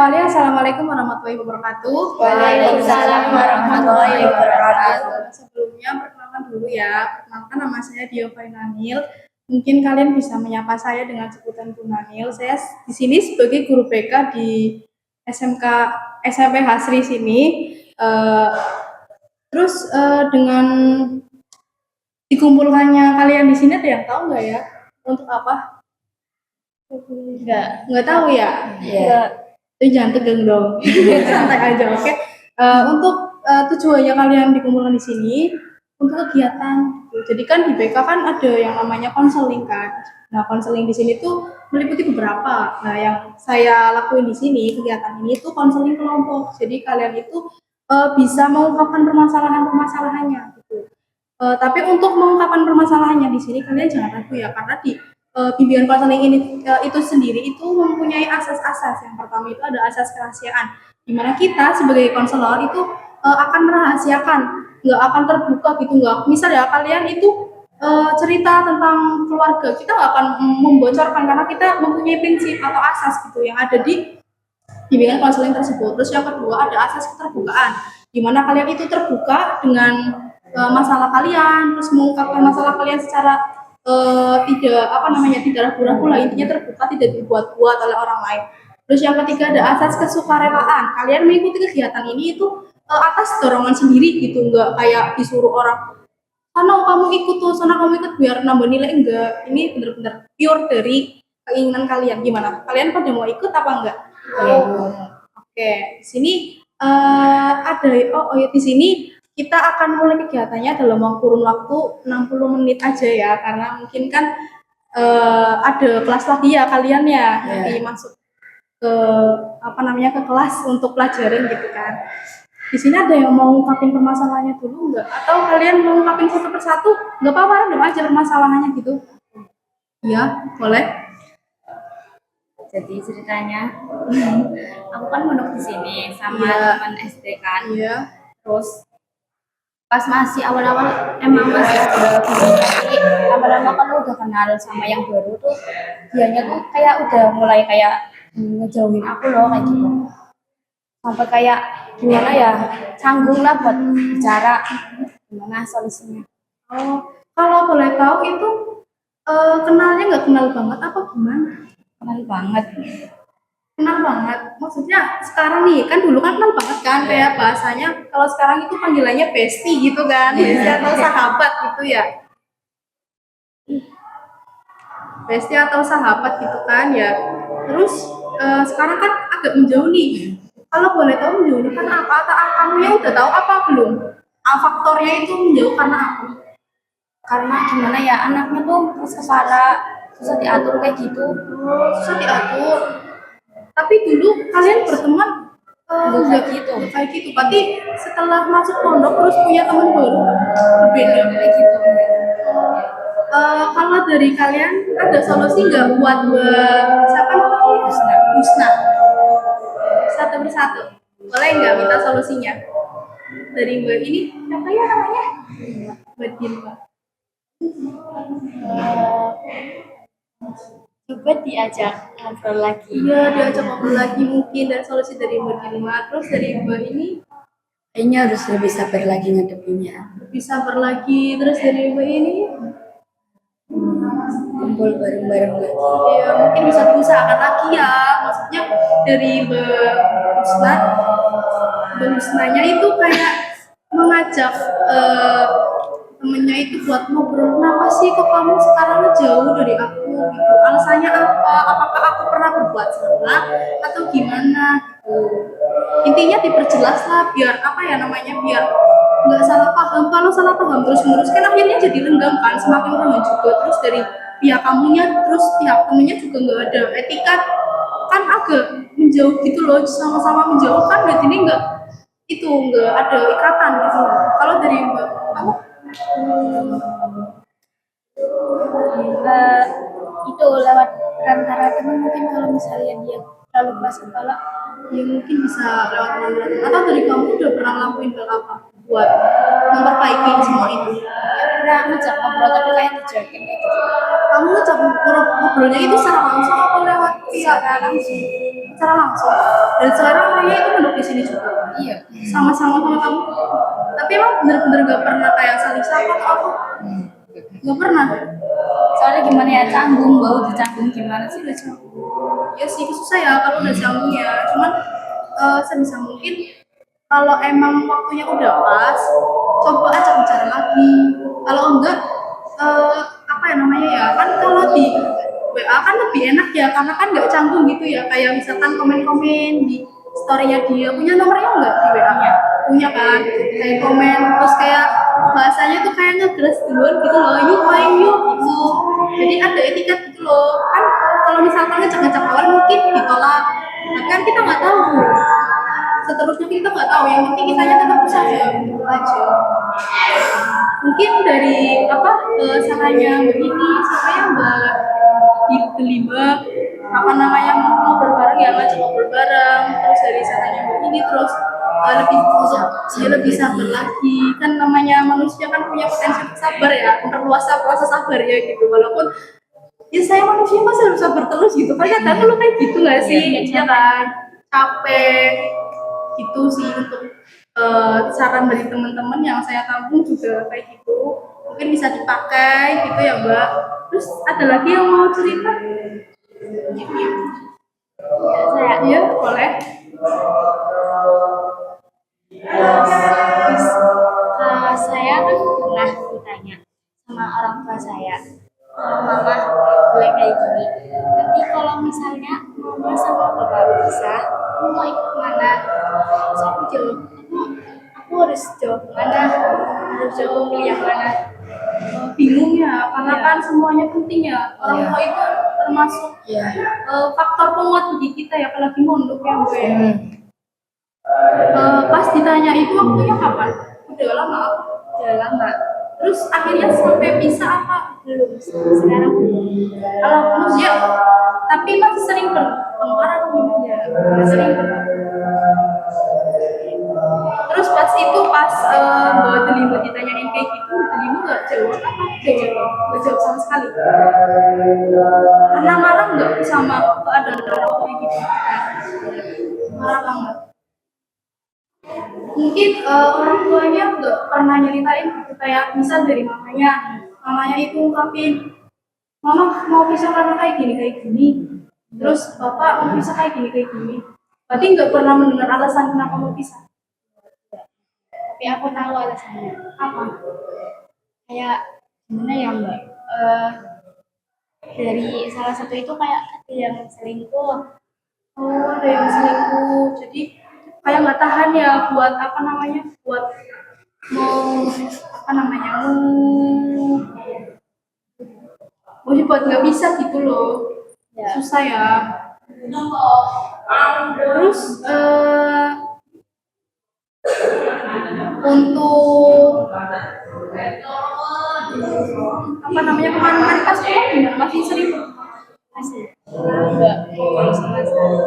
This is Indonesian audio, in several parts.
awali, Assalamualaikum warahmatullahi wabarakatuh. Waalaikumsalam warahmatullahi wabarakatuh. Sebelumnya perkenalkan dulu ya. Perkenalkan, nama saya Diova Nanil. Mungkin kalian bisa menyapa saya dengan sebutan Bu Nanil. Saya di sini sebagai guru BK di SMK SMP Hasri sini. Dengan dikumpulkannya kalian di sini, ada yang tahu nggak ya untuk apa? Nggak tahu ya? Iya. Jangan tegang dong. Santai aja, oke. Untuk tujuannya kalian dikumpulkan di sini untuk kegiatan. Jadi kan di BK kan ada yang namanya konseling kan. Nah, konseling di sini tuh meliputi beberapa. Nah, yang saya lakuin di sini kegiatan ini tuh konseling kelompok. Jadi kalian itu bisa mengungkapkan permasalahannya gitu. Tapi untuk mengungkapkan permasalahannya di sini kalian jangan ragu ya, karena di bimbingan konseling ini itu sendiri itu mempunyai asas-asas. Yang pertama itu ada asas kerahasiaan, di mana kita sebagai konselor itu akan merahasiakan, nggak akan terbuka gitu, nggak. Misal ya kalian itu cerita tentang keluarga, kita nggak akan membocorkan karena kita mempunyai prinsip atau asas gitu yang ada di bimbingan konseling tersebut. Terus yang kedua ada asas keterbukaan, di mana kalian itu terbuka dengan masalah kalian, terus mengungkapkan masalah kalian secara tidak ragu-ragu lah, intinya terbuka, tidak dibuat-buat oleh orang lain. Terus yang ketiga ada asas kesukarelaan, kalian mengikuti kegiatan ini itu atas dorongan sendiri gitu, nggak kayak disuruh orang sana kamu ikut tuh, sana kamu ikut biar nambah nilai, enggak. Ini benar-benar pure dari keinginan kalian. Gimana, kalian pada mau ikut apa enggak? Oke, di sini di sini kita akan mulai kegiatannya dalam kurun waktu 60 menit aja ya, karena mungkin kan ada kelas lagi ya kalian ya, nanti masuk ke ke kelas untuk pelajaran gitu kan. Di sini ada yang mau ngungkapin permasalahannya dulu enggak? Atau kalian mau ngungkapin satu persatu? Enggak apa-apa, random aja permasalahannya gitu. Iya, boleh. Jadi ceritanya, aku kan mondok di sini sama teman SD kan. Iya. Terus pas masih awal-awal emang masih ada tapi lama-lama kan udah kenal sama yang baru tuh, dianya tuh kayak udah mulai kayak ngejauhin aku loh kayak gitu. Sampai kayak gimana ya, canggung lah buat bicara gimana solusinya. Oh, kalau boleh tahu itu kenalnya nggak kenal banget apa gimana? Kenal banget. Kenal banget. Maksudnya sekarang nih, kan dulu kan kenal banget kan, kayak bahasanya kalau sekarang itu panggilannya bestie gitu kan, atau sahabat gitu ya. Bestie atau sahabat gitu kan ya. Terus sekarang kan agak menjauh nih. Kalau boleh tahu menjauhnya karena apa? Atau kamu yang udah tahu apa belum? Faktornya itu menjauh karena apa? Karena gimana ya, anaknya tuh keras kepala, susah diatur kayak gitu. Susah diatur. Tapi dulu kalian berteman Kayak gitu. Kayak gitu. Berarti setelah masuk pondok terus punya teman baru berbeda Kayak gitu. Kalau dari kalian ada solusi nggak buat siapa namanya? Husna. Satu persatu. Boleh nggak minta solusinya? Dari Mbak ini siapa ya namanya? Mbak Dinwa. Coba diajak ngobrol lagi. Iya, diajak ngobrol lagi mungkin, dan solusi dari Mbak Dinwa. Terus dari Mbak ini Kayaknya harus lebih sabar lagi ngadepinnya. bisa berlagi. Terus dari Mbak ini Kumpul bareng-bareng lagi. ya mungkin bisa diusahakan lagi ya, maksudnya dari Mbak Husnanya itu kayak mengajak temennya itu buat ngobrol, kenapa sih kok kamu sekarang jauh dari aku gitu, alasannya apa, apakah aku pernah berbuat salah atau gimana gitu. Intinya diperjelas lah, biar biar nggak salah paham. Kalau salah paham terus menerus kan akhirnya jadi renggang kan, semakin renggang juga. Terus dari pihak kamunya, terus pihak temennya juga nggak ada etika, kan agak menjauh gitu loh, sama-sama menjauh kan, berarti ini nggak ada ikatan gitu. Kalau dari Mbak kamu Itu lewat perantara teman, mungkin kalau misalnya dia terlalu keras kepala ya mungkin bisa lewat teman, atau dari kamu udah pernah ngelakuin hal apa buat memperbaiki semua itu? pernah ngajak ngobrol tapi kayak dijakin kayak gitu. Kamu ngajak ngobrolnya itu secara langsung atau lewat Secara langsung. secara langsung. Dan sekarang orangnya itu duduk di sini juga. Iya. Sama-sama sama kamu. Tapi emang bener-bener gak pernah kayak saling sapa atau apa? Gak pernah. Soalnya gimana ya, canggung, bau dicanggung gimana sih lucu. Ya sih susah ya kalau udah sambung ya. Cuman sebisa mungkin kalau emang waktunya udah pas, coba ajak bicara lagi. Kalau enggak, apa ya namanya ya, kan kalau di WA kan lebih enak ya, karena kan nggak canggung gitu ya. Kayak misalkan komen-komen di story-nya dia, punya nomornya nggak di WA-nya? Punya kan, kayak komen, terus kayak bahasanya tuh kayak ngegeras duluan gitu loh, yuk main yuk gitu. Jadi ada etiket gitu loh. Kan kalau misalkan ngecek-ngecek awal mungkin ditolak, tapi kan kita nggak tahu. Seterusnya kita nggak tahu, yang penting kitanya tetap usaha gitu aja. Mungkin dari apa sarannya Mbak ini, saya Mbak Delima, apa namanya mau berbareng ya, ngajak ngobrol bareng, terus dari sarannya Mbak ini terus lebih dia lebih sabar lagi, kan namanya manusia kan punya potensi untuk sabar ya, memperluas rasa sabar ya gitu, walaupun ya saya manusia masih harus sabar terus gitu kan, kadang lu kayak gitu nggak sih, ya kan capek gitu sih. Untuk saran dari teman-teman yang saya tampung juga kayak gitu, mungkin bisa dipakai gitu ya Mbak. Terus ada lagi yang mau cerita? Saya Iya boleh. saya kan pernah ditanya sama orang tua saya, mama boleh kayak gini, nanti kalau misalnya mama sama bapak pisah, kamu mau ikut mana? Terus aku jawab, aku harus jawab mana, harus jawab pilih yang mana. Bingung ya, karena Iya. kan semuanya penting ya. Orang tua itu termasuk faktor penguat bagi kita ya, apalagi mondok ya Mbak ya. Pas ditanya itu waktunya kapan? Udah lama apa? Udah lama. Terus akhirnya sampai bisa apa? Belum, sampai sekarang belum. Kalau manusia, tapi masih sering bertengkar atau gimana? Ya, Sering bertengkar. Terus pas itu pas Mbak Delima ditanyain kayak gitu, Mbak Delima nggak jawab apa? Nggak jawab sama sekali. Karena marah nggak sama keadaan orang kayak gitu? Marah banget. Mungkin orang tuanya nggak pernah nyeritain gitu, kayak misal dari mamanya itu ungkapin, mama mau pisah karena kayak gini, terus bapak mau pisah kayak gini, berarti nggak pernah mendengar alasan kenapa mau pisah. Tapi aku tahu alasannya. Apa? Kayak gimana ya Mbak? Dari salah satu itu kayak ada yang selingkuh. Oh, ada yang selingkuh, jadi kayak nggak tahan ya buat apa namanya, buat mau apa namanya, mau buat nggak bisa gitu loh. Ya. Susah ya. Terus untuk apa namanya, kemarin pas pulang masih sering Masih enggak ngobrol sama sekali.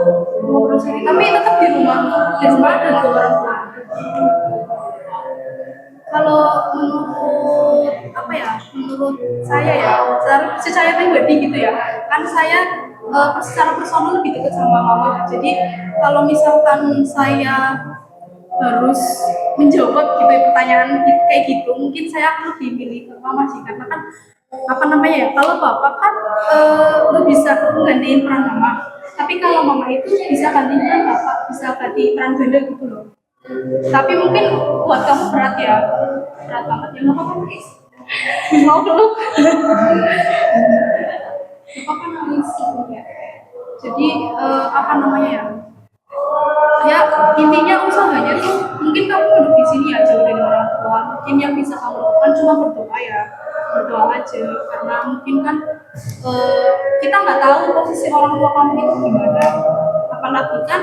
ngobrol sendiri, tapi tetap di rumah ada dua orang tua. Kalau menurut apa ya, menurut saya ya, secara pribadi gitu ya, kan saya secara personal lebih dekat sama mama. Jadi kalau misalkan saya harus menjawab gitu ya, pertanyaan kayak gitu, mungkin saya akan lebih milih ke mama sih, karena kan apa namanya ya, kalau bapak kan nggak bisa menggantiin peran mama, tapi kalau mama itu bisa gantiin peran bapak, bisa ganti peran ganda gitu loh. Tapi mungkin buat kamu berat ya, berat banget ya, nggak apa-apa guys. Mau peluk, nggak apa-apa nangis ya. Jadi apa namanya ya, intinya usahanya tuh mungkin kamu duduk di sini ya, jauh dari orang tua, mungkin yang bisa kamu lakukan cuma berdoa ya, berdoa aja, karena mungkin kan kita nggak tahu posisi orang tua kamu itu gimana, apalagi kan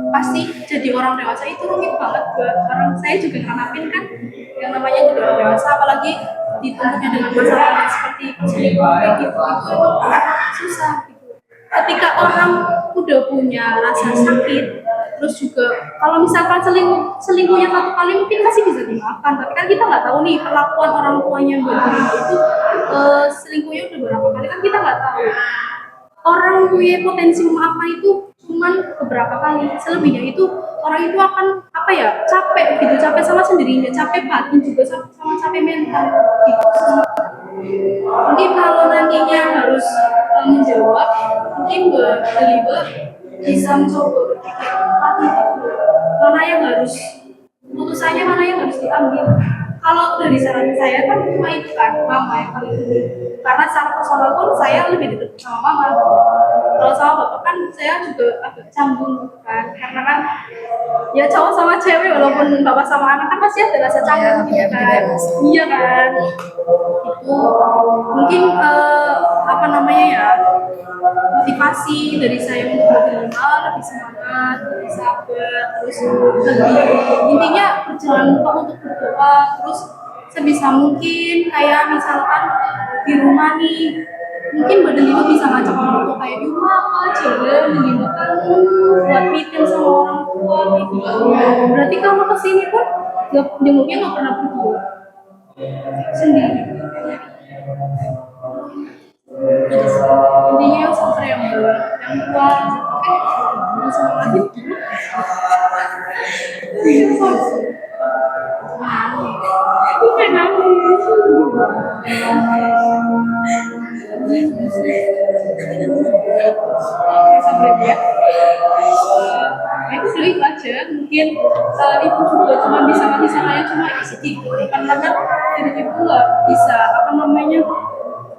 pasti jadi orang dewasa itu rumit banget buat orang, saya juga nganapin kan yang namanya jadi orang dewasa, apalagi dituntutnya dengan masalah seperti selingkuh kayak gitu, itu susah gitu. Ketika orang udah punya rasa sakit, terus juga kalau misalkan selingkuhnya satu kali mungkin masih bisa dimaafkan, tapi kan kita nggak tahu nih perlakuan orang tuanya Mbak Dina itu selingkuhnya udah berapa kali, kan kita nggak tahu. orang punya potensi memaafkan itu cuman beberapa kali, selebihnya itu orang itu akan apa ya, capek gitu, capek sama sendirinya, capek batin juga sama capek mental gitu. Mungkin kalau nantinya harus menjawab, mungkin deliver bisa mencoba berpikir mana yang harus putusannya, mana yang harus diambil. Kalau dari saran saya kan cuma itu kan mama yang paling penting, karena secara personal pun saya lebih dekat sama mama. Kalau sama bapak kan saya juga agak canggung kan, karena kan ya cowok sama cewek walaupun bapak sama anak kan pasti ada rasa canggung gitu kan. Iya kan, itu mungkin apa namanya ya, motivasi dari saya untuk berterima, lebih semangat, lebih sabar, terus lebih intinya berjalan lupa untuk berdoa, terus sebisa mungkin kayak misalkan di rumah nih, mungkin badan itu bisa ngajak orang tua kayak di rumah jalan gitu kan, buat meeting sama orang tua kayak gitu. Berarti kamu kesini pun jenguknya nggak pernah berdua sendiri. Intinya yang sabar, yang kuat. Oke, semangat yuk. Bukan nangis. Sabar ya. Itu dulu itu aja. Mungkin ibu juga cuma bisa ngasih sarannya cuma sedikit, karena kan dari ibu nggak bisa apa namanya,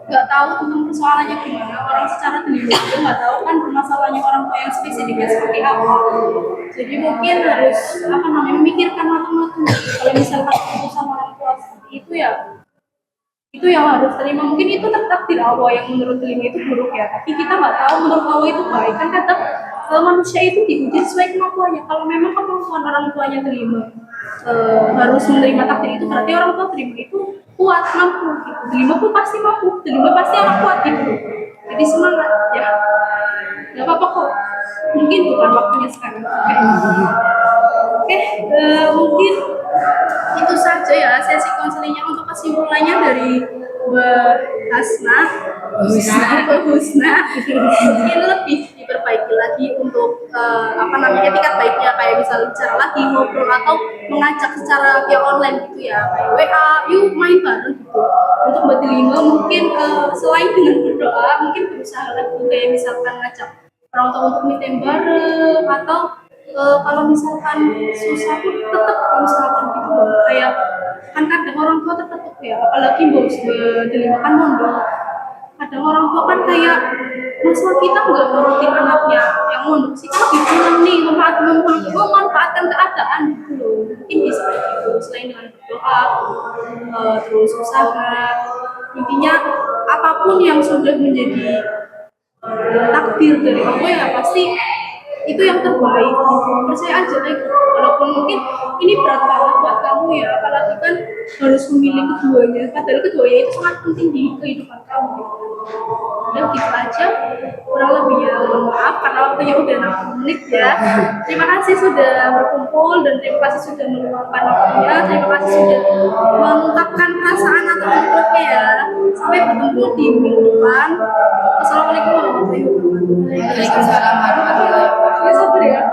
nggak tahu tentang persoalannya gimana, orang secara terlibat juga nggak tahu kan permasalahannya orang tua yang spesifiknya seperti apa. Jadi mungkin harus apa namanya, memikirkan matang-matang. Kalau misalkan keputusan orang tua seperti itu yang harus terima. Mungkin itu takdir Allah yang menurut terima itu buruk ya, tapi kita nggak tahu menurut Allah itu baik kan. Kadang manusia itu diuji sesuai kemampuannya. Kalau memang kemampuan orang tuanya terima, harus menerima takdir itu, berarti orang tua terima itu kuat, mampu gitu. Terima pun pasti mampu, terima pasti anak kuat gitu. Jadi semangat ya, nggak apa-apa kok. Mungkin bukan waktunya sekarang. Oke, mungkin itu saja ya sesi konselingnya. Untuk kesimpulannya dari Mbak Husna, mungkin lebih diperbaiki lagi untuk apa namanya, etikat baiknya, kayak bisa bicara lagi, ngobrol atau mengajak secara via online gitu ya, kayak WA, yuk main bareng gitu. Untuk Mbak Delima mungkin selain dengan berdoa, mungkin berusaha lagi kayak misalkan ngajak orang tua untuk meeting bareng, atau kalau misalkan susah pun tetap usahakan gitu loh. Kayak kan kadang orang tua tertutup ya, apalagi bos Delima kan mondok. Kadang orang tua kan kayak, masa kita nggak nurutin anaknya yang mondok sih, kan lebih pulang nih, memanfaatkan keadaan gitu loh. Mungkin bisa gitu, selain dengan berdoa, terus usaha. Intinya apapun yang sudah menjadi takdir dari Allah ya pasti itu yang terbaik gitu. Percaya aja gitu. Walaupun mungkin ini berat banget buat kamu ya, apalagi kan harus memilih keduanya, padahal keduanya itu sangat penting di kehidupan kamu gitu. Ya gitu aja, kurang lebihnya mohon maaf karena waktunya udah 60 menit ya. Terima kasih sudah berkumpul, dan terima kasih sudah meluangkan waktunya, terima kasih sudah mengungkapkan perasaan atau konfliknya ya. Sampai bertemu di minggu depan. Assalamualaikum warahmatullahi wabarakatuh. Waalaikumsalam warahmatullahi wabarakatuh. Ya, sabar ya.